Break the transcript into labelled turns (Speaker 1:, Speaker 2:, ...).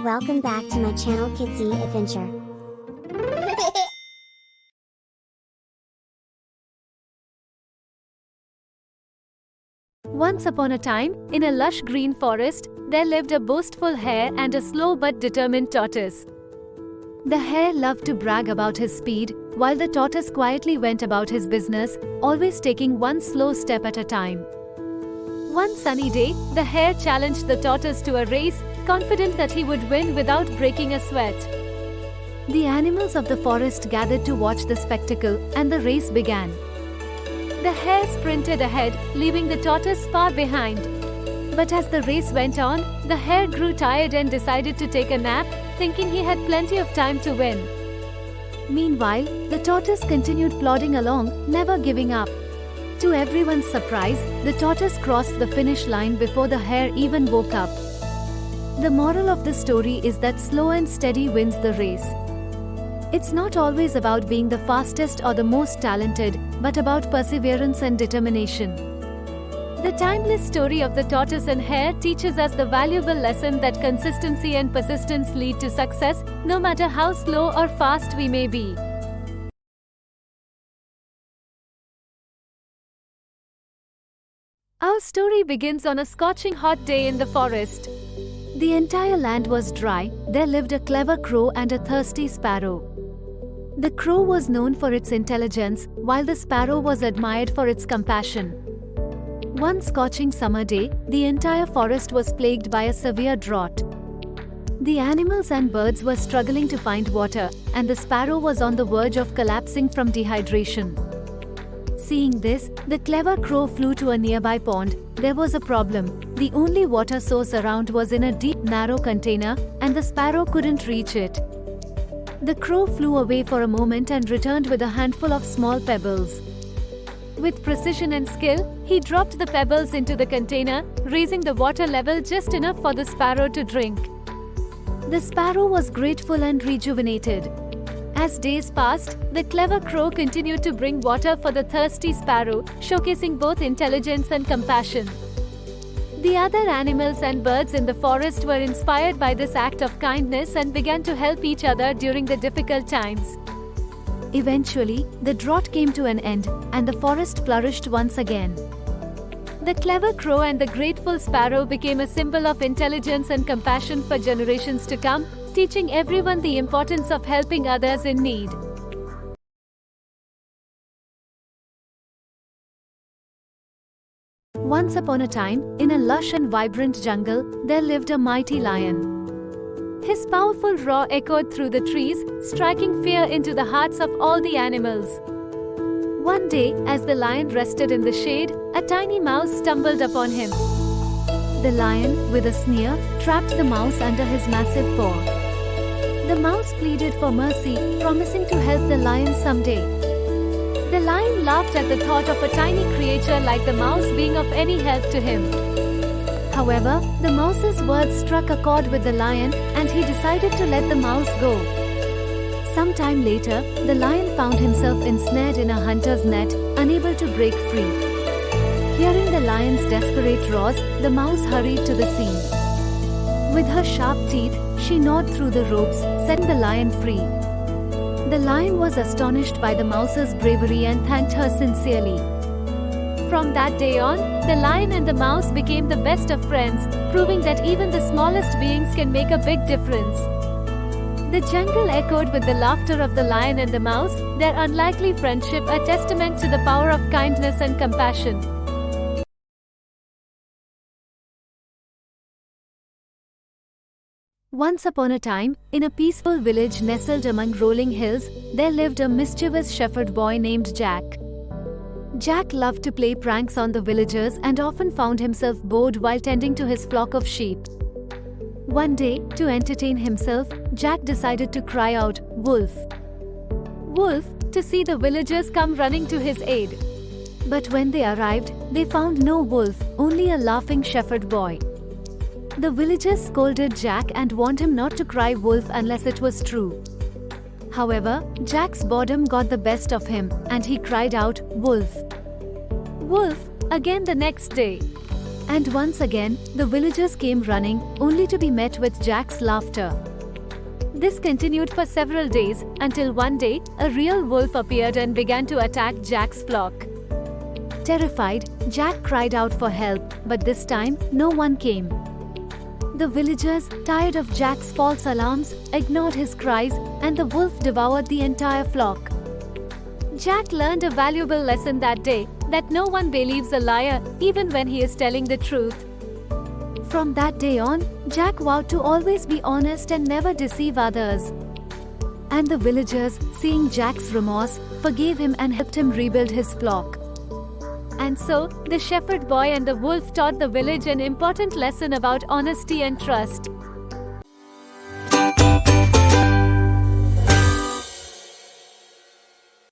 Speaker 1: Welcome back to my channel Kidsy Adventure.
Speaker 2: Once upon a time, in a lush green forest, there lived a boastful hare and a slow but determined tortoise. The hare loved to brag about his speed, while the tortoise quietly went about his business, always taking one slow step at a time. One sunny day, the hare challenged the tortoise to a race, confident that he would win without breaking a sweat. The animals of the forest gathered to watch the spectacle, and the race began. The hare sprinted ahead, leaving the tortoise far behind. But as the race went on, the hare grew tired and decided to take a nap, thinking he had plenty of time to win. Meanwhile, the tortoise continued plodding along, never giving up. To everyone's surprise, the tortoise crossed the finish line before the hare even woke up. The moral of the story is that slow and steady wins the race. It's not always about being the fastest or the most talented, but about perseverance and determination. The timeless story of the tortoise and hare teaches us the valuable lesson that consistency and persistence lead to success, no matter how slow or fast we may be. Our story begins on a scorching hot day in the forest. The entire land was dry. There lived a clever crow and a thirsty sparrow. The crow was known for its intelligence, while the sparrow was admired for its compassion. One scorching summer day, the entire forest was plagued by a severe drought. The animals and birds were struggling to find water, and the sparrow was on the verge of collapsing from dehydration. Seeing this, the clever crow flew to a nearby pond. There was a problem. The only water source around was in a deep, narrow container, and the sparrow couldn't reach it. The crow flew away for a moment and returned with a handful of small pebbles. With precision and skill, he dropped the pebbles into the container, raising the water level just enough for the sparrow to drink. The sparrow was grateful and rejuvenated. As days passed, the clever crow continued to bring water for the thirsty sparrow, showcasing both intelligence and compassion. The other animals and birds in the forest were inspired by this act of kindness and began to help each other during the difficult times. Eventually, the drought came to an end, and the forest flourished once again. The clever crow and the grateful sparrow became a symbol of intelligence and compassion for generations to come, teaching everyone the importance of helping others in need. Once upon a time, in a lush and vibrant jungle, there lived a mighty lion. His powerful roar echoed through the trees, striking fear into the hearts of all the animals. One day, as the lion rested in the shade, a tiny mouse stumbled upon him. The lion, with a sneer, trapped the mouse under his massive paw. The mouse pleaded for mercy, promising to help the lion someday. The lion laughed at the thought of a tiny creature like the mouse being of any help to him. However, the mouse's words struck a chord with the lion, and he decided to let the mouse go. Sometime later, the lion found himself ensnared in a hunter's net, unable to break free. Hearing the lion's desperate roars, the mouse hurried to the scene. With her sharp teeth, she gnawed through the ropes, setting the lion free. The lion was astonished by the mouse's bravery and thanked her sincerely. From that day on, the lion and the mouse became the best of friends, proving that even the smallest beings can make a big difference. The jungle echoed with the laughter of the lion and the mouse, their unlikely friendship a testament to the power of kindness and compassion. Once upon a time, in a peaceful village nestled among rolling hills, there lived a mischievous shepherd boy named Jack. Jack loved to play pranks on the villagers and often found himself bored while tending to his flock of sheep. One day, to entertain himself, Jack decided to cry out, "Wolf! Wolf!" to see the villagers come running to his aid. But when they arrived, they found no wolf, only a laughing shepherd boy. The villagers scolded Jack and warned him not to cry wolf unless it was true. However, Jack's boredom got the best of him, and he cried out, "Wolf! Wolf!" again the next day. And once again, the villagers came running, only to be met with Jack's laughter. This continued for several days, until one day, a real wolf appeared and began to attack Jack's flock. Terrified, Jack cried out for help, but this time, no one came. The villagers, tired of Jack's false alarms, ignored his cries, and the wolf devoured the entire flock. Jack learned a valuable lesson that day, that no one believes a liar, even when he is telling the truth. From that day on, Jack vowed to always be honest and never deceive others. And the villagers, seeing Jack's remorse, forgave him and helped him rebuild his flock. And so, the shepherd boy and the wolf taught the village an important lesson about honesty and trust.